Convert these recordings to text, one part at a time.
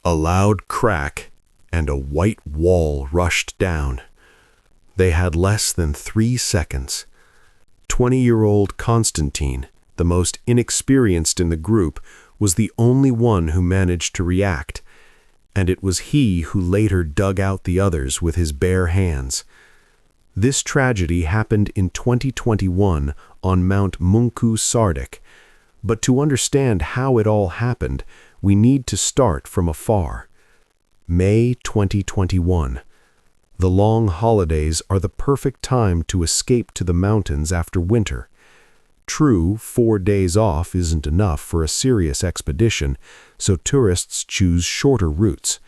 A loud crack and a white wall rushed down. They had less than 3 seconds. 20-year-old Constantine, the most inexperienced in the group, was the only one who managed to react, and it was he who later dug out the others with his bare hands. This tragedy happened in 2021 on Mount Munku Sardik, but to understand how it all happened, we need to start from afar. May 2021. The long holidays are the perfect time to escape to the mountains after winter. True, 4 days off isn't enough for a serious expedition, so tourists choose shorter routes.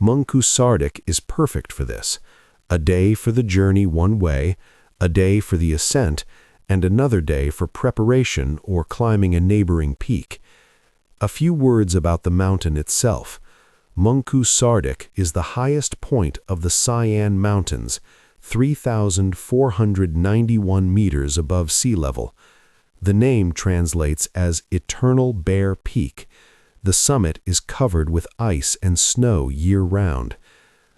Munku Sardik is perfect for this. A day for the journey one way, a day for the ascent, and another day for preparation or climbing a neighboring peak. A few words about the mountain itself. Munku Sardik is the highest point of the Cyan Mountains, 3,491 meters above sea level. The name translates as Eternal Bare Peak. The summit is covered with ice and snow year-round.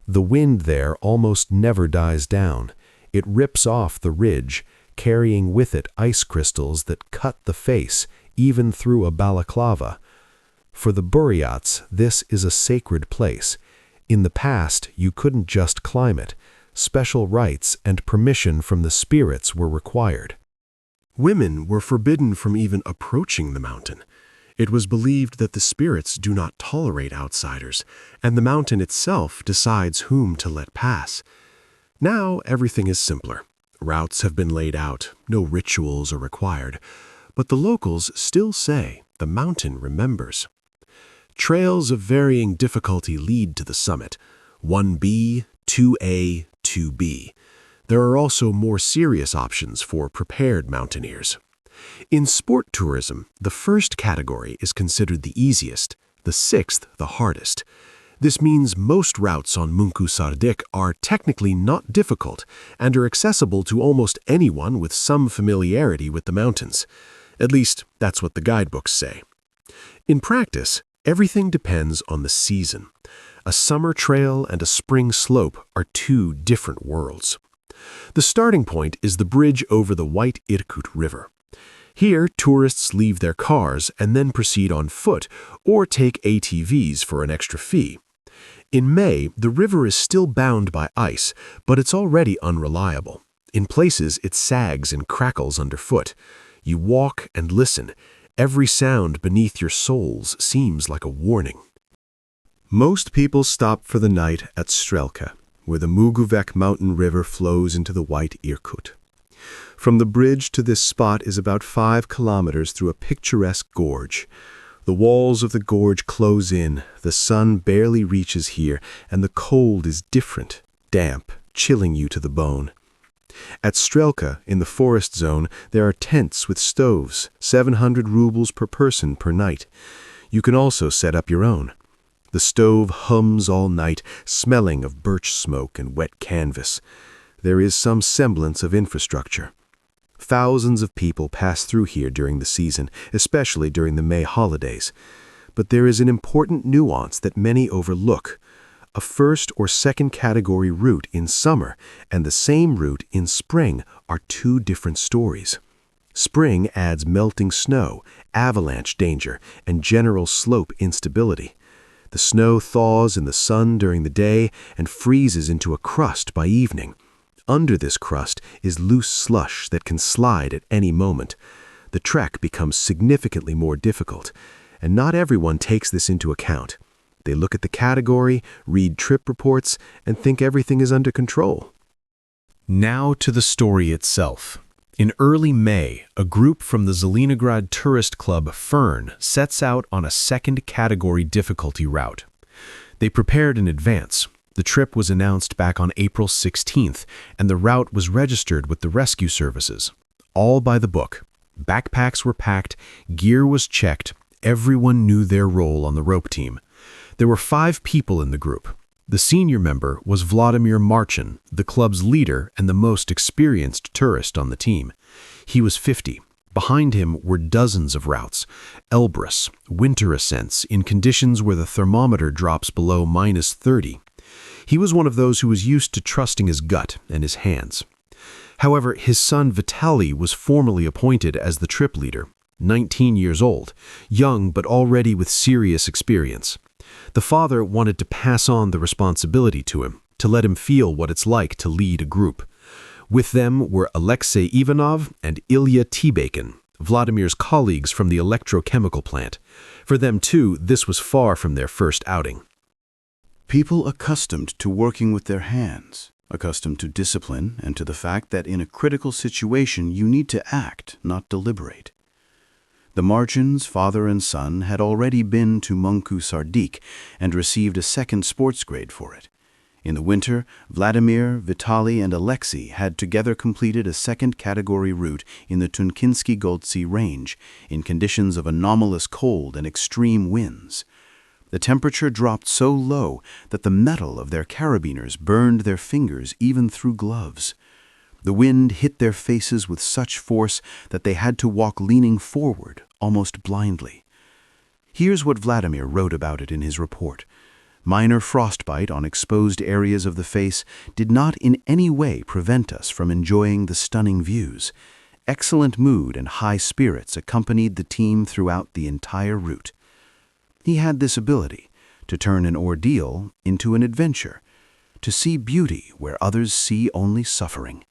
The wind there almost never dies down. It rips off the ridge, carrying with it ice crystals that cut the face, even through a balaclava. For the Buryats, this is a sacred place. In the past, you couldn't just climb it. Special rites and permission from the spirits were required. Women were forbidden from even approaching the mountain. It was believed that the spirits do not tolerate outsiders, and the mountain itself decides whom to let pass. Now everything is simpler. Routes have been laid out, no rituals are required, but the locals still say the mountain remembers. Trails of varying difficulty lead to the summit, 1B, 2A, 2B. There are also more serious options for prepared mountaineers. In sport tourism, the first category is considered the easiest, the sixth the hardest. This means most routes on Munku Sardik are technically not difficult and are accessible to almost anyone with some familiarity with the mountains. At least, that's what the guidebooks say. In practice, everything depends on the season. A summer trail and a spring slope are two different worlds. The starting point is the bridge over the White Irkut River. Here, tourists leave their cars and then proceed on foot or take ATVs for an extra fee. In May, the river is still bound by ice, but it's already unreliable. In places, it sags and crackles underfoot. You walk and listen. Every sound beneath your soles seems like a warning. Most people stop for the night at Strelka, where the Muguvek mountain river flows into the White Irkut. From the bridge to this spot is about 5 kilometers through a picturesque gorge. The walls of the gorge close in, the sun barely reaches here, and the cold is different, damp, chilling you to the bone. At Strelka, in the forest zone, there are tents with stoves, 700 rubles per person per night. You can also set up your own. The stove hums all night, smelling of birch smoke and wet canvas. There is some semblance of infrastructure. Thousands of people pass through here during the season, especially during the May holidays. But there is an important nuance that many overlook. A first or second category route in summer and the same route in spring are two different stories. Spring adds melting snow, avalanche danger, and general slope instability. The snow thaws in the sun during the day and freezes into a crust by evening. Under this crust is loose slush that can slide at any moment. The trek becomes significantly more difficult, and not everyone takes this into account. They look at the category, read trip reports, and think everything is under control. Now to the story itself. In early May, a group from the Zelenograd tourist club Fern sets out on a second category difficulty route. They prepared in advance. The trip was announced back on April 16th, and the route was registered with the rescue services. All by the book. Backpacks were packed, gear was checked, everyone knew their role on the rope team. There were 5 people in the group. The senior member was Vladimir Marchin, the club's leader and the most experienced tourist on the team. He was 50. Behind him were dozens of routes, Elbrus, winter ascents, in conditions where the thermometer drops below -30. He was one of those who was used to trusting his gut and his hands. However, his son Vitaly was formally appointed as the trip leader, 19 years old, young but already with serious experience. The father wanted to pass on the responsibility to him, to let him feel what it's like to lead a group. With them were Alexei Ivanov and Ilya Tibekin, Vladimir's colleagues from the electrochemical plant. For them, too, this was far from their first outing. People accustomed to working with their hands, accustomed to discipline and to the fact that in a critical situation you need to act, not deliberate. The Marchins, father and son, had already been to Muncu Sardik and received a second sports grade for it. In the winter, Vladimir, Vitaly, and Alexei had together completed a second-category route in the Tunkinsky-Goltsi range in conditions of anomalous cold and extreme winds. The temperature dropped so low that the metal of their carabiners burned their fingers even through gloves. The wind hit their faces with such force that they had to walk leaning forward, almost blindly. Here's what Vladimir wrote about it in his report. Minor frostbite on exposed areas of the face did not in any way prevent us from enjoying the stunning views. Excellent mood and high spirits accompanied the team throughout the entire route. He had this ability to turn an ordeal into an adventure, to see beauty where others see only suffering.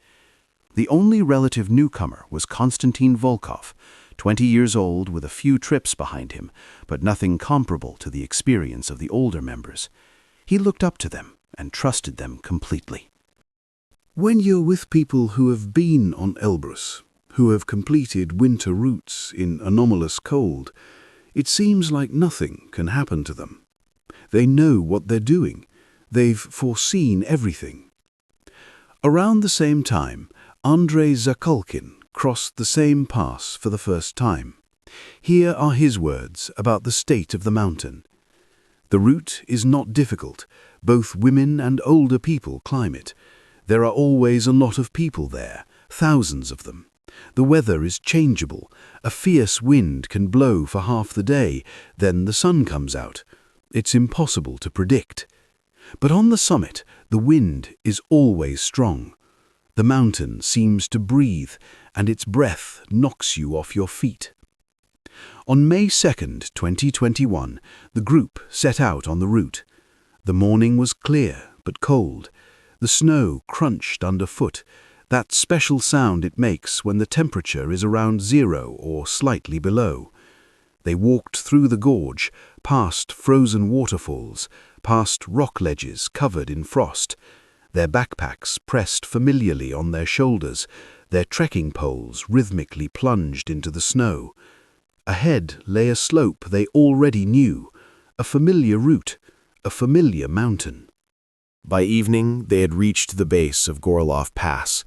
The only relative newcomer was Konstantin Volkov, 20 years old with a few trips behind him, but nothing comparable to the experience of the older members. He looked up to them and trusted them completely. When you're with people who have been on Elbrus, who have completed winter routes in anomalous cold, it seems like nothing can happen to them. They know what they're doing. They've foreseen everything. Around the same time, Andrei Zakulkin crossed the same pass for the first time. Here are his words about the state of the mountain. The route is not difficult. Both women and older people climb it. There are always a lot of people there, thousands of them. The weather is changeable. A fierce wind can blow for half the day, then the sun comes out. It's impossible to predict. But on the summit, the wind is always strong. The mountain seems to breathe, and its breath knocks you off your feet. On May 2nd, 2021, the group set out on the route. The morning was clear but cold. The snow crunched underfoot, that special sound it makes when the temperature is around 0 or slightly below. They walked through the gorge, past frozen waterfalls, past rock ledges covered in frost. Their backpacks pressed familiarly on their shoulders, their trekking poles rhythmically plunged into the snow. Ahead lay a slope they already knew, a familiar route, a familiar mountain. By evening, they had reached the base of Gorlov Pass.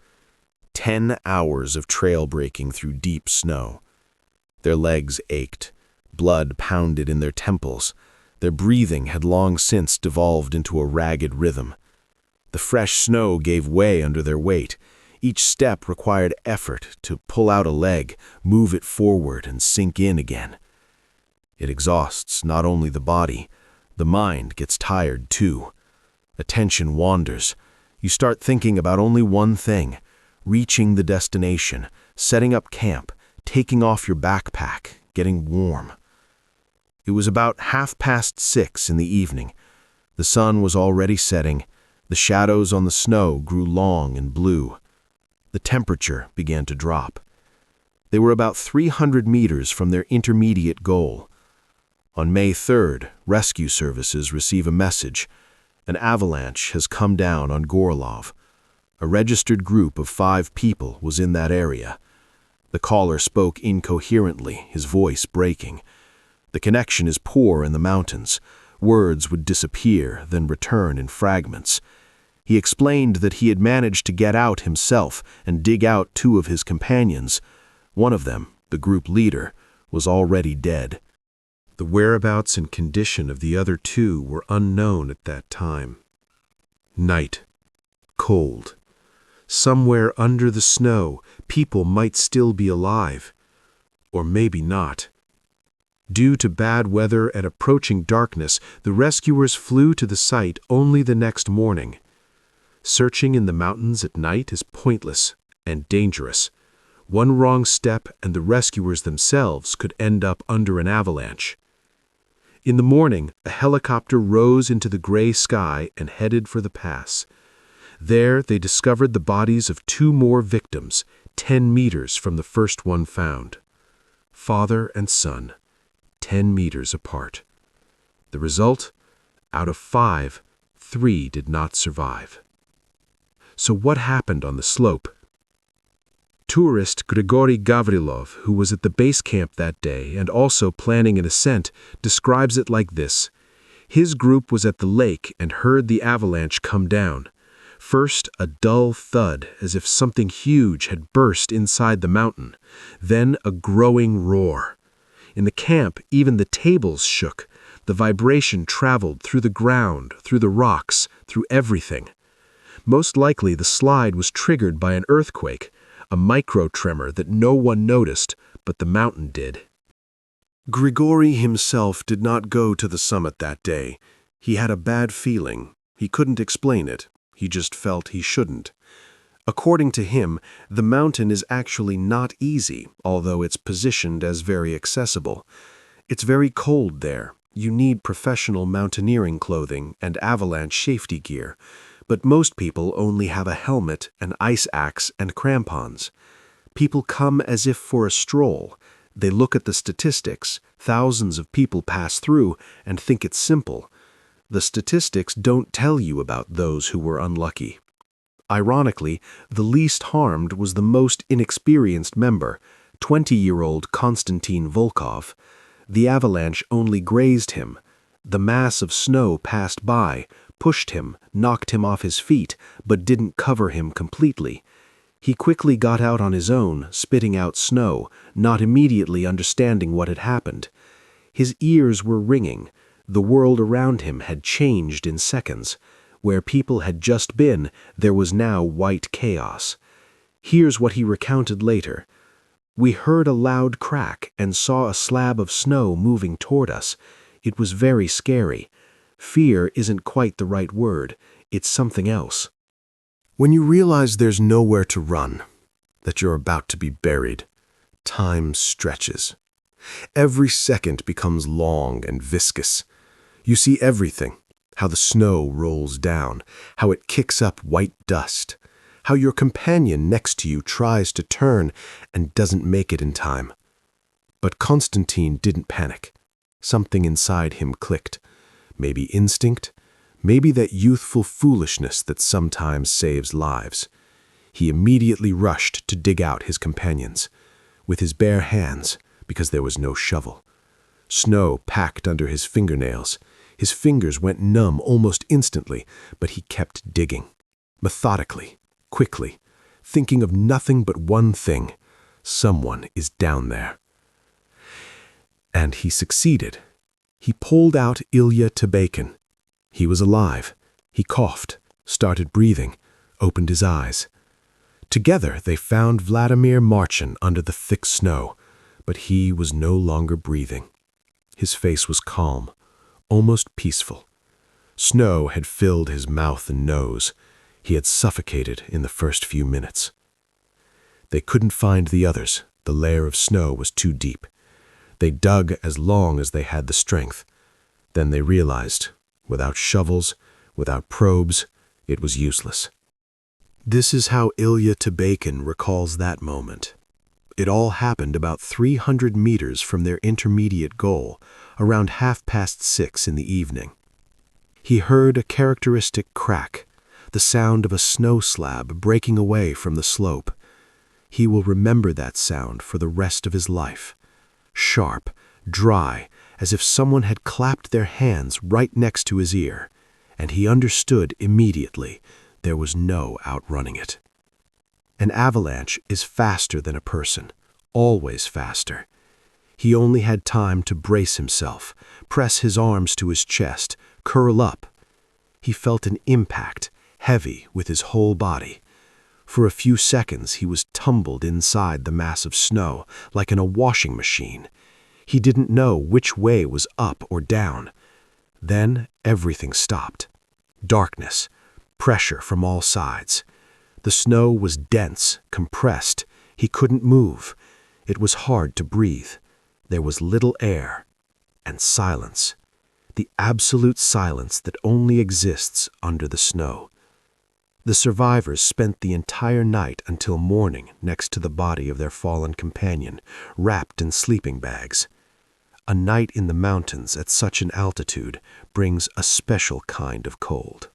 10 hours of trail breaking through deep snow. Their legs ached, blood pounded in their temples. Their breathing had long since devolved into a ragged rhythm. The fresh snow gave way under their weight. Each step required effort to pull out a leg, move it forward, and sink in again. It exhausts not only the body, the mind gets tired too. Attention wanders. You start thinking about only one thing: reaching the destination, setting up camp, taking off your backpack, getting warm. It was about 6:30 in the evening. The sun was already setting. The shadows on the snow grew long and blue. The temperature began to drop. They were about 300 meters from their intermediate goal. On May 3rd, rescue services receive a message. An avalanche has come down on Gorlov. A registered group of 5 people was in that area. The caller spoke incoherently, his voice breaking. The connection is poor in the mountains. Words would disappear, then return in fragments. He explained that he had managed to get out himself and dig out 2 of his companions. One of them, the group leader, was already dead. The whereabouts and condition of the other 2 were unknown at that time. Night. Cold. Somewhere under the snow, people might still be alive. Or maybe not. Due to bad weather and approaching darkness, the rescuers flew to the site only the next morning. Searching in the mountains at night is pointless and dangerous. One wrong step and the rescuers themselves could end up under an avalanche. In the morning, a helicopter rose into the gray sky and headed for the pass. There, they discovered the bodies of 2 more victims, 10 meters from the first one found. Father and son, 10 meters apart. The result? Out of 5, 3 did not survive. So what happened on the slope? Tourist Grigory Gavrilov, who was at the base camp that day and also planning an ascent, describes it like this. His group was at the lake and heard the avalanche come down. First, a dull thud, as if something huge had burst inside the mountain. Then a growing roar. In the camp, even the tables shook. The vibration traveled through the ground, through the rocks, through everything. Most likely the slide was triggered by an earthquake, a micro-tremor that no one noticed, but the mountain did. Grigory himself did not go to the summit that day. He had a bad feeling. He couldn't explain it. He just felt he shouldn't. According to him, the mountain is actually not easy, although it's positioned as very accessible. It's very cold there. You need professional mountaineering clothing and avalanche safety gear, but most people only have a helmet, an ice axe, and crampons. People come as if for a stroll. They look at the statistics, thousands of people pass through, and think it's simple. The statistics don't tell you about those who were unlucky. Ironically, the least harmed was the most inexperienced member, 20-year-old Konstantin Volkov. The avalanche only grazed him. The mass of snow passed by, pushed him, knocked him off his feet, but didn't cover him completely. He quickly got out on his own, spitting out snow, not immediately understanding what had happened. His ears were ringing. The world around him had changed in seconds. Where people had just been, there was now white chaos. Here's what he recounted later. We heard a loud crack and saw a slab of snow moving toward us. It was very scary. Fear isn't quite the right word. It's something else. When you realize there's nowhere to run, that you're about to be buried, time stretches. Every second becomes long and viscous. You see everything. How the snow rolls down, how it kicks up white dust, how your companion next to you tries to turn and doesn't make it in time. But Konstantin didn't panic. Something inside him clicked. Maybe instinct, maybe that youthful foolishness that sometimes saves lives. He immediately rushed to dig out his companions, with his bare hands, because there was no shovel. Snow packed under his fingernails. His fingers went numb almost instantly, but he kept digging. Methodically, quickly, thinking of nothing but one thing. Someone is down there. And he succeeded. He pulled out Ilya Tabakin. He was alive. He coughed, started breathing, opened his eyes. Together they found Vladimir Marchin under the thick snow, but he was no longer breathing. His face was calm, almost peaceful. Snow had filled his mouth and nose. He had suffocated in the first few minutes. They couldn't find the others. The layer of snow was too deep. They dug as long as they had the strength. Then they realized, without shovels, without probes, it was useless. This is how Ilya Tabakin recalls that moment. It all happened about 300 meters from their intermediate goal, around 6:30 in the evening. He heard a characteristic crack, the sound of a snow slab breaking away from the slope. He will remember that sound for the rest of his life. Sharp, dry, as if someone had clapped their hands right next to his ear, and he understood immediately there was no outrunning it. An avalanche is faster than a person, always faster. He only had time to brace himself, press his arms to his chest, curl up. He felt an impact, heavy with his whole body. For a few seconds he was tumbled inside the mass of snow, like in a washing machine. He didn't know which way was up or down. Then everything stopped. Darkness, pressure from all sides. The snow was dense, compressed. He couldn't move. It was hard to breathe. There was little air. And silence. The absolute silence that only exists under the snow. The survivors spent the entire night until morning next to the body of their fallen companion, wrapped in sleeping bags. A night in the mountains at such an altitude brings a special kind of cold.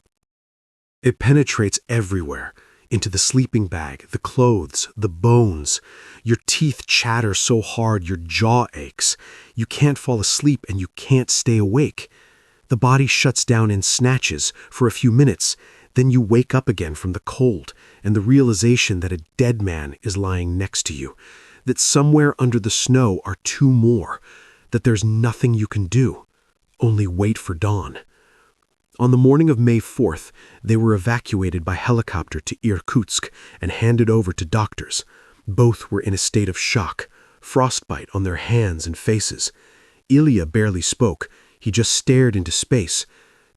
It penetrates everywhere, into the sleeping bag, the clothes, the bones. Your teeth chatter so hard your jaw aches. You can't fall asleep and you can't stay awake. The body shuts down in snatches for a few minutes. Then you wake up again from the cold and the realization that a dead man is lying next to you, that somewhere under the snow are two more, that there's nothing you can do, only wait for dawn. On the morning of May 4th, they were evacuated by helicopter to Irkutsk and handed over to doctors. Both were in a state of shock, frostbite on their hands and faces. Ilya barely spoke. He just stared into space.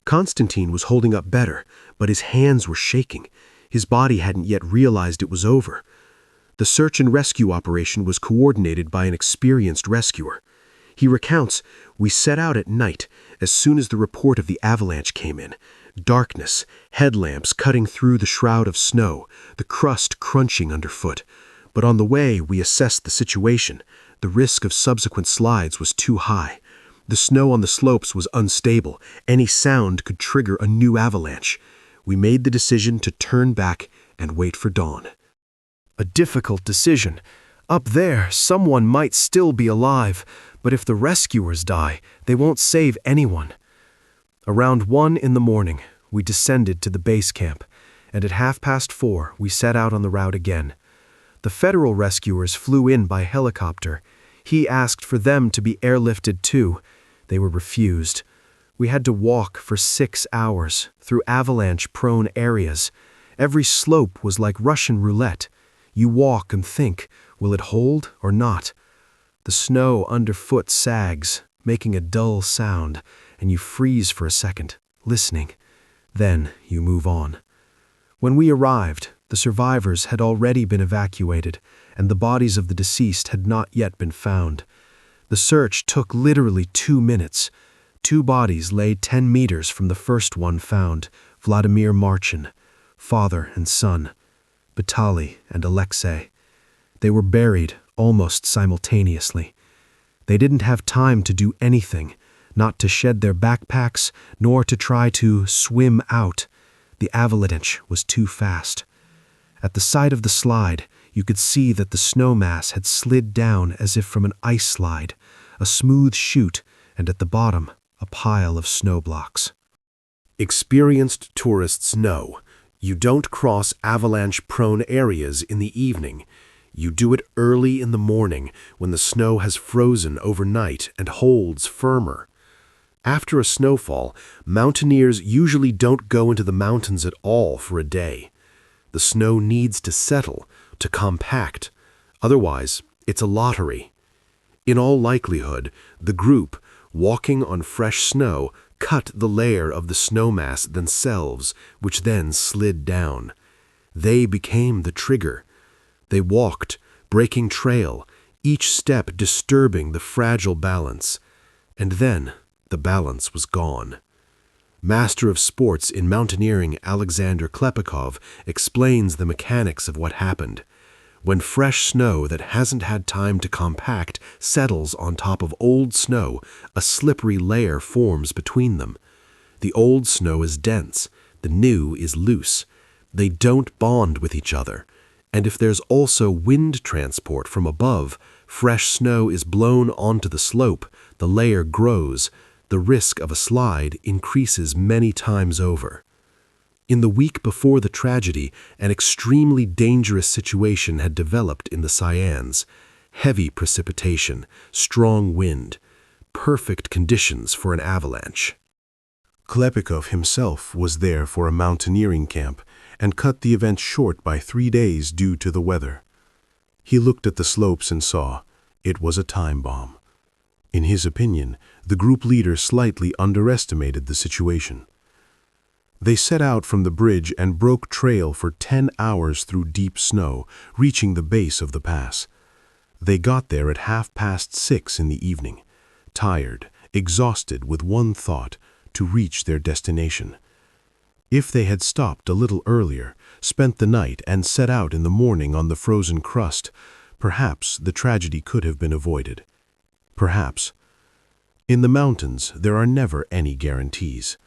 Konstantin was holding up better, but his hands were shaking. His body hadn't yet realized it was over. The search and rescue operation was coordinated by an experienced rescuer. He recounts, "We set out at night, as soon as the report of the avalanche came in. Darkness, headlamps cutting through the shroud of snow, the crust crunching underfoot. But on the way, we assessed the situation. The risk of subsequent slides was too high. The snow on the slopes was unstable. Any sound could trigger a new avalanche. We made the decision to turn back and wait for dawn." A difficult decision. Up there, someone might still be alive, but if the rescuers die, they won't save anyone. Around 1 in the morning, we descended to the base camp, and at 4:30 we set out on the route again. The federal rescuers flew in by helicopter. He asked for them to be airlifted too. They were refused. We had to walk for 6 hours through avalanche-prone areas. Every slope was like Russian roulette. You walk and think, will it hold or not? The snow underfoot sags, making a dull sound, and you freeze for a second, listening. Then you move on. When we arrived, the survivors had already been evacuated, and the bodies of the deceased had not yet been found. The search took literally 2 minutes. 2 bodies lay 10 meters from the first one found, Vladimir Marchin, father and son, Vitaly and Alexei. They were buried almost simultaneously. They didn't have time to do anything, not to shed their backpacks, nor to try to swim out. The avalanche was too fast. At the side of the slide, you could see that the snow mass had slid down as if from an ice slide, a smooth chute, and at the bottom, a pile of snow blocks. Experienced tourists know you don't cross avalanche-prone areas in the evening. You do it early in the morning when the snow has frozen overnight and holds firmer. After a snowfall, mountaineers usually don't go into the mountains at all for a day. The snow needs to settle, to compact. Otherwise, it's a lottery. In all likelihood, the group, walking on fresh snow, cut the layer of the snow mass themselves, which then slid down. They became the trigger. They walked, breaking trail, each step disturbing the fragile balance. And then the balance was gone. Master of sports in mountaineering Alexander Klepikov explains the mechanics of what happened. When fresh snow that hasn't had time to compact settles on top of old snow, a slippery layer forms between them. The old snow is dense, the new is loose. They don't bond with each other. And if there's also wind transport from above, fresh snow is blown onto the slope, the layer grows, the risk of a slide increases many times over. In the week before the tragedy, an extremely dangerous situation had developed in the Cyans. Heavy precipitation, strong wind, perfect conditions for an avalanche. Klepikov himself was there for a mountaineering camp and cut the event short by 3 days due to the weather. He looked at the slopes and saw it was a time bomb. In his opinion, the group leader slightly underestimated the situation. They set out from the bridge and broke trail for 10 hours through deep snow, reaching the base of the pass. They got there at 6:30 in the evening, tired, exhausted, with one thought: to reach their destination. If they had stopped a little earlier, spent the night, and set out in the morning on the frozen crust, perhaps the tragedy could have been avoided. Perhaps. In the mountains, there are never any guarantees.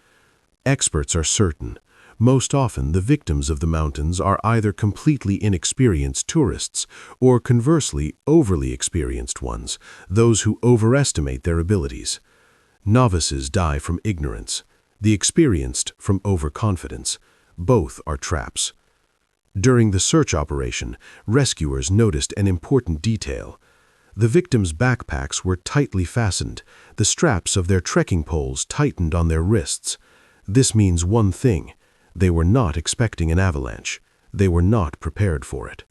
Experts are certain. Most often, the victims of the mountains are either completely inexperienced tourists or, conversely, overly experienced ones, those who overestimate their abilities. Novices die from ignorance, the experienced from overconfidence. Both are traps. During the search operation, rescuers noticed an important detail. The victims' backpacks were tightly fastened, the straps of their trekking poles tightened on their wrists. This means one thing: they were not expecting an avalanche. They were not prepared for it.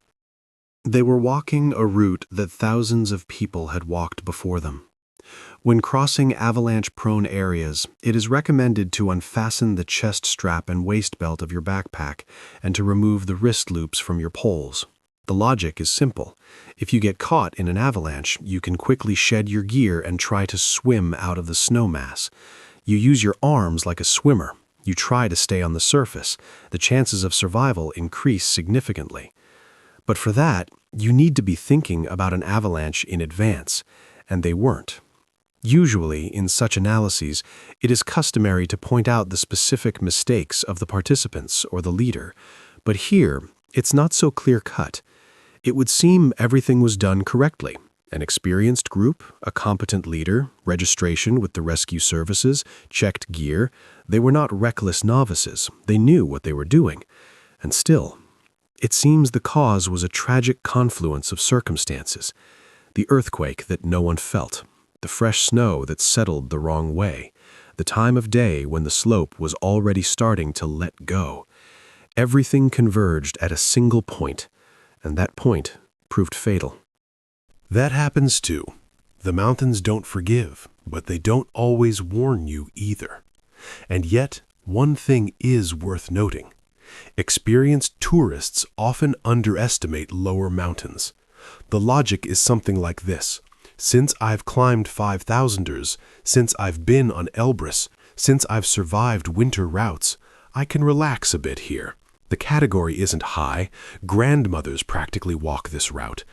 They were walking a route that thousands of people had walked before them. When crossing avalanche-prone areas, it is recommended to unfasten the chest strap and waist belt of your backpack and to remove the wrist loops from your poles. The logic is simple. If you get caught in an avalanche, you can quickly shed your gear and try to swim out of the snow mass. You use your arms like a swimmer. You try to stay on the surface. The chances of survival increase significantly. But for that, you need to be thinking about an avalanche in advance, and they weren't. Usually, in such analyses, it is customary to point out the specific mistakes of the participants or the leader. But here, it's not so clear-cut. It would seem everything was done correctly. An experienced group, a competent leader, registration with the rescue services, checked gear. They were not reckless novices. They knew what they were doing. And still, it seems the cause was a tragic confluence of circumstances. The earthquake that no one felt, the fresh snow that settled the wrong way, the time of day when the slope was already starting to let go. Everything converged at a single point, and that point proved fatal. That happens too. The mountains don't forgive, but they don't always warn you either. And yet, one thing is worth noting. Experienced tourists often underestimate lower mountains. The logic is something like this: since I've climbed 5,000ers, since I've been on Elbrus, since I've survived winter routes, I can relax a bit here. The category isn't high. Grandmothers practically walk this route.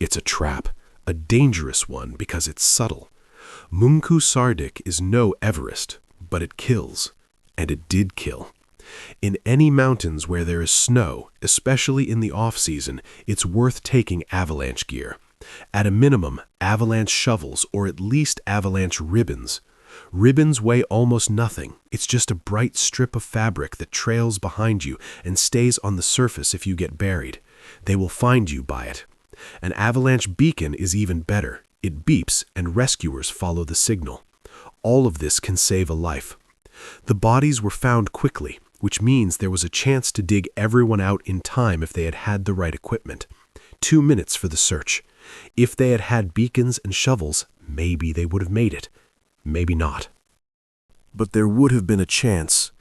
It's a trap, a dangerous one because it's subtle. Munku Sardik is no Everest, but it kills, and it did kill. In any mountains where there is snow, especially in the off-season, it's worth taking avalanche gear. At a minimum, avalanche shovels or at least avalanche ribbons. Ribbons weigh almost nothing. It's just a bright strip of fabric that trails behind you and stays on the surface if you get buried. They will find you by it. An avalanche beacon is even better. It beeps and rescuers follow the signal. All of this can save a life. The bodies were found quickly, which means there was a chance to dig everyone out in time if they had had the right equipment. 2 minutes for the search. If they had had beacons and shovels, maybe they would have made it. Maybe not. But there would have been a chance.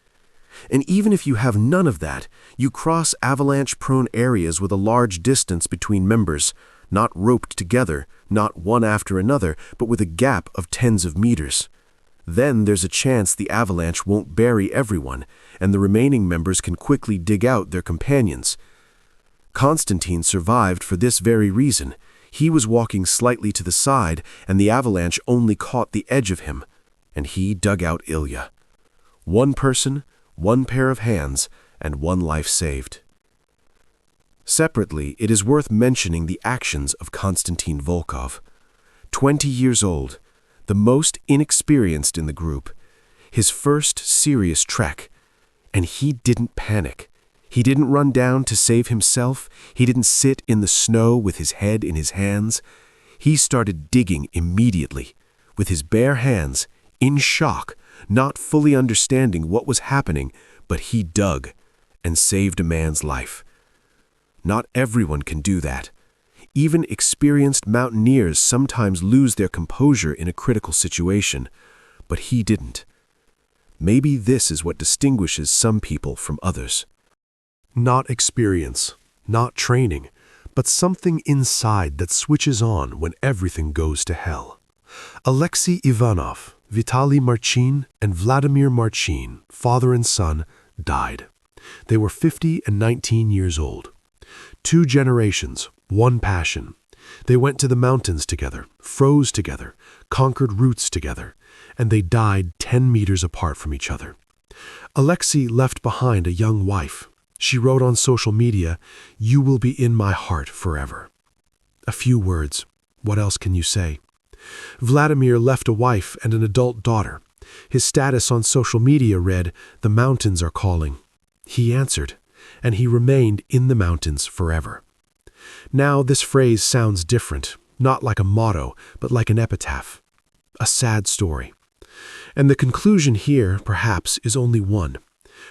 And even if you have none of that, you cross avalanche-prone areas with a large distance between members, not roped together, not one after another, but with a gap of tens of meters. Then there's a chance the avalanche won't bury everyone, and the remaining members can quickly dig out their companions. Constantine survived for this very reason. He was walking slightly to the side, and the avalanche only caught the edge of him, and he dug out Ilya. One person, one pair of hands, and one life saved. Separately, it is worth mentioning the actions of Konstantin Volkov. 20 years old, the most inexperienced in the group, his first serious trek, and he didn't panic. He didn't run down to save himself. He didn't sit in the snow with his head in his hands. He started digging immediately. With his bare hands, in shock, not fully understanding what was happening, but he dug and saved a man's life. Not everyone can do that. Even experienced mountaineers sometimes lose their composure in a critical situation, but he didn't. Maybe this is what distinguishes some people from others. Not experience, not training, but something inside that switches on when everything goes to hell. Alexei Ivanov, Vitaly Marchin, and Vladimir Marchin, father and son, died. They were 50 and 19 years old. 2 generations, one passion. They went to the mountains together, froze together, conquered routes together, and they died 10 meters apart from each other. Alexei left behind a young wife. She wrote on social media, "You will be in my heart forever." A few words. What else can you say? Vladimir left a wife and an adult daughter. His status on social media read, "The mountains are calling." He answered, and he remained in the mountains forever. Now this phrase sounds different, not like a motto, but like an epitaph. A sad story. And the conclusion here, perhaps, is only one.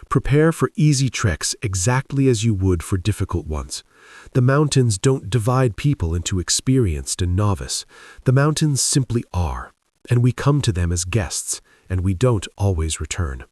Prepare for easy treks exactly as you would for difficult ones. The mountains don't divide people into experienced and novice. The mountains simply are, and we come to them as guests, and we don't always return.